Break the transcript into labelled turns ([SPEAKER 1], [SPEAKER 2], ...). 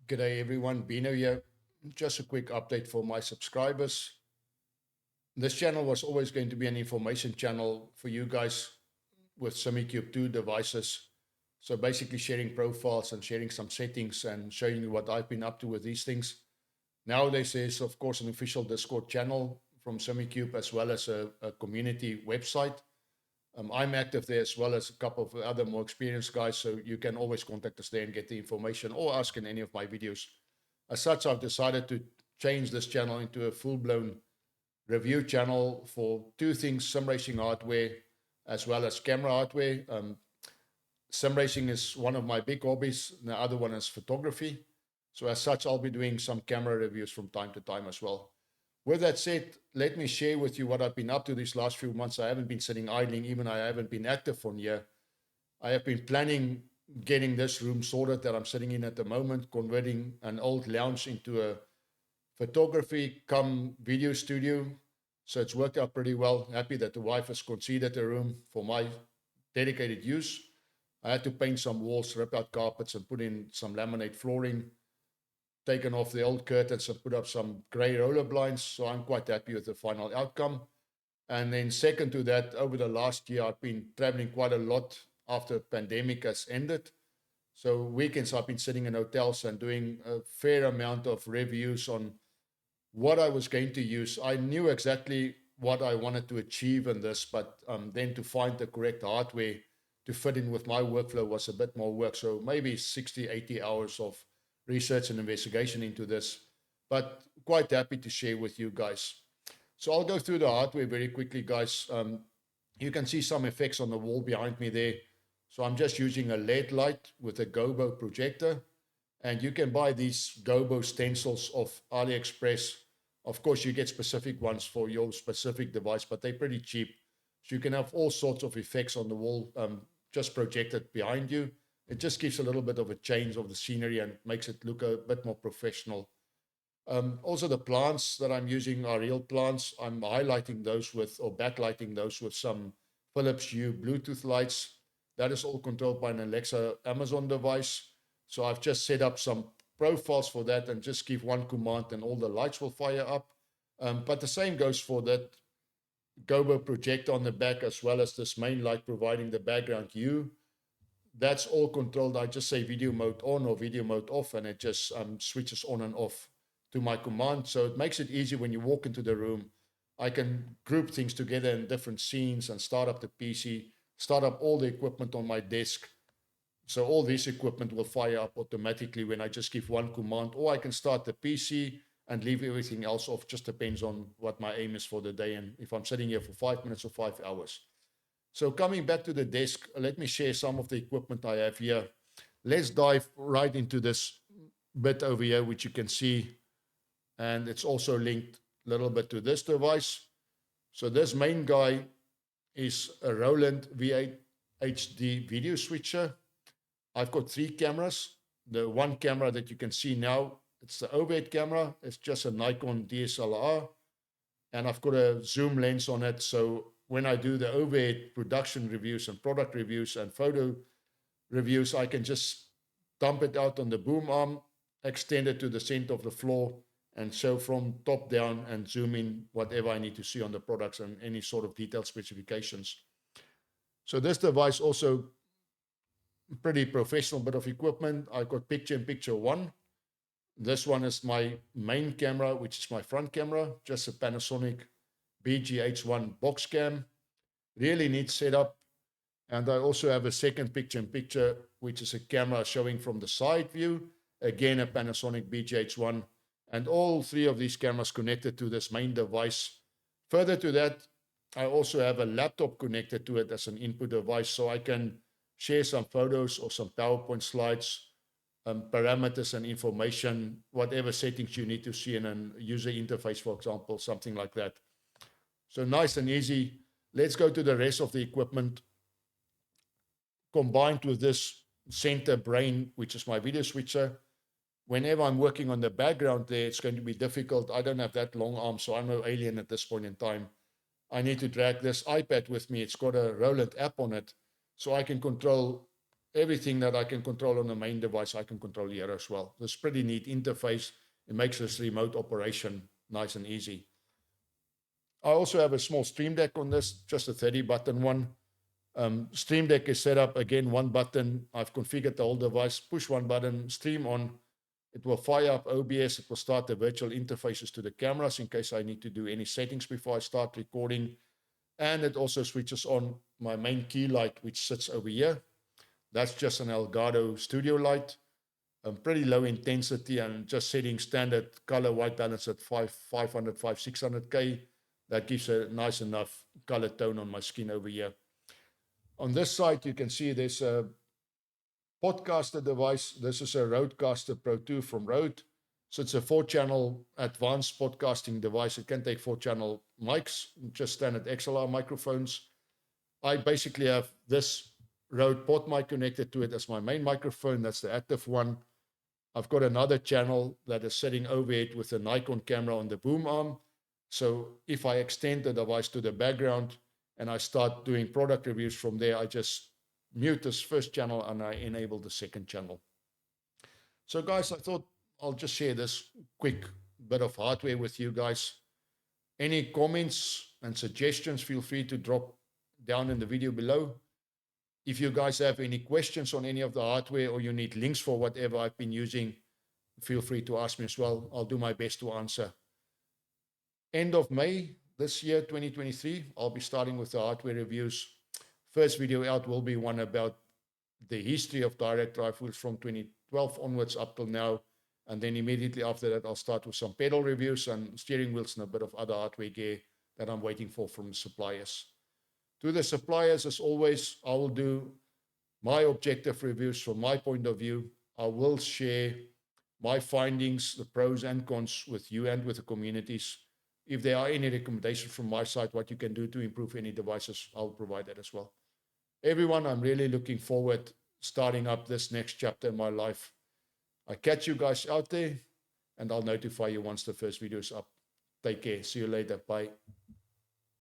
[SPEAKER 1] G'day everyone, Beano here. Just a quick update for my subscribers. This channel was always going to be an information channel for you guys with SimiCube 2 devices. So basically sharing profiles and sharing some settings and showing you what I've been up to with these things. Nowadays there's of course an official Discord channel from SimiCube as well as a community website. I'm active there as well as a couple of other more experienced guys, so you can always contact us there and get the information or ask in any of my videos. As such, I've decided to change this channel into a full-blown review channel for two things: sim racing hardware as well as camera hardware. Sim racing is one of my big hobbies. The other one is photography. So as such, I'll be doing some camera reviews from time to time as well. With that said, let me share with you what I've been up to these last few months. I haven't been sitting idling, even I haven't been active for a year. I have been planning getting this room sorted that I'm sitting in at the moment, converting an old lounge into a photography come video studio. So it's worked out pretty well. Happy that the wife has conceded the room for my dedicated use. I had to paint some walls, rip out carpets, and put in some laminate flooring, taken off the old curtains and put up some grey roller blinds. So I'm quite happy with the final outcome. And then second to that, over the last year, I've been traveling quite a lot after the pandemic has ended. So weekends I've been sitting in hotels and doing a fair amount of reviews on what I was going to use. I knew exactly what I wanted to achieve in this, but then to find the correct hardware to fit in with my workflow was a bit more work. So maybe 60, 80 hours of research and investigation into this, but quite happy to share with you guys. So I'll go through the hardware very quickly, guys. You can see some effects on the wall behind me there. So I'm just using a LED light with a gobo projector. And you can buy these gobo stencils off AliExpress. Of course, you get specific ones for your specific device, but they're pretty cheap. So you can have all sorts of effects on the wall just projected behind you. It just gives a little bit of a change of the scenery and makes it look a bit more professional. Also, the plants that I'm using are real plants. I'm highlighting those with, or backlighting those with some Philips Hue Bluetooth lights. That is all controlled by an Alexa Amazon device. So I've just set up some profiles for that and just give one command and all the lights will fire up. But the same goes for that gobo projector on the back, as well as this main light providing the background hue. That's all controlled. I just say video mode on or video mode off, and it just switches on and off to my command. So it makes it easy when you walk into the room. I can group things together in different scenes and start up the PC, start up all the equipment on my desk. So all this equipment will fire up automatically when I just give one command, or I can start the PC and leave everything else off. Just depends on what my aim is for the day and if I'm sitting here for 5 minutes or 5 hours. So coming back to the desk, let me share some of the equipment I have here. Let's dive right into this bit over here, which you can see. And it's also linked a little bit to this device. So this main guy is a Roland V8 HD video switcher. I've got 3 cameras. The one camera that you can see now, it's the overhead camera. It's just a Nikon DSLR. And I've got a zoom lens on it. So when I do the overhead production reviews and product reviews and photo reviews, I can just dump it out on the boom arm, extend it to the center of the floor, and show from top down and zoom in whatever I need to see on the products and any sort of detailed specifications. So this device also pretty professional bit of equipment. I've got picture-in-picture one. This one is my main camera, which is my front camera, just a Panasonic BGH1 box cam. Really neat setup. And I also have a second picture-in-picture, which is a camera showing from the side view. Again, a Panasonic BGH1. And all 3 of these cameras connected to this main device. Further to that, I also have a laptop connected to it as an input device, so I can share some photos or some PowerPoint slides, parameters and information, whatever settings you need to see in a user interface, for example, something like that. So nice and easy. Let's go to the rest of the equipment. Combined with this center brain, which is my video switcher, whenever I'm working on the background there, it's going to be difficult. I don't have that long arm, so I'm no alien at this point in time. I need to drag this iPad with me. It's got a Roland app on it, so I can control everything that I can control on the main device, I can control here as well. This pretty neat interface. It makes this remote operation nice and easy. I also have a small Stream Deck on this, just a 30-button one. Stream Deck is set up, again, one button. I've configured the whole device, push one button, stream on. It will fire up OBS. It will start the virtual interfaces to the cameras in case I need to do any settings before I start recording. And it also switches on my main key light, which sits over here. That's just an Elgato studio light. Pretty low intensity and just setting standard color white balance at 500, 600K. That gives a nice enough color tone on my skin over here. On this side, you can see there's a podcaster device. This is a Rodecaster Pro 2 from Rode. So it's a 4-channel advanced podcasting device. It can take 4-channel mics, just standard XLR microphones. I basically have this Rode pod mic connected to it as my main microphone. That's the active one. I've got another channel that is sitting over it with a Nikon camera on the boom arm. So if I extend the device to the background and I start doing product reviews from there, I just mute this first channel and I enable the second channel. So guys, I thought I'll just share this quick bit of hardware with you guys. Any comments and suggestions, feel free to drop down in the video below. If you guys have any questions on any of the hardware or you need links for whatever I've been using, feel free to ask me as well. I'll do my best to answer. End of May this year, 2023, I'll be starting with the hardware reviews. First video out will be one about the history of direct drive wheels from 2012 onwards up till now. And then immediately after that, I'll start with some pedal reviews and steering wheels and a bit of other hardware gear that I'm waiting for from suppliers. To the suppliers, as always, I will do my objective reviews from my point of view. I will share my findings, the pros and cons with you and with the communities. If there are any recommendations from my side, what you can do to improve any devices, I'll provide that as well. Everyone, I'm really looking forward starting up this next chapter in my life. I catch you guys out there, and I'll notify you once the first video is up. Take care. See you later. Bye.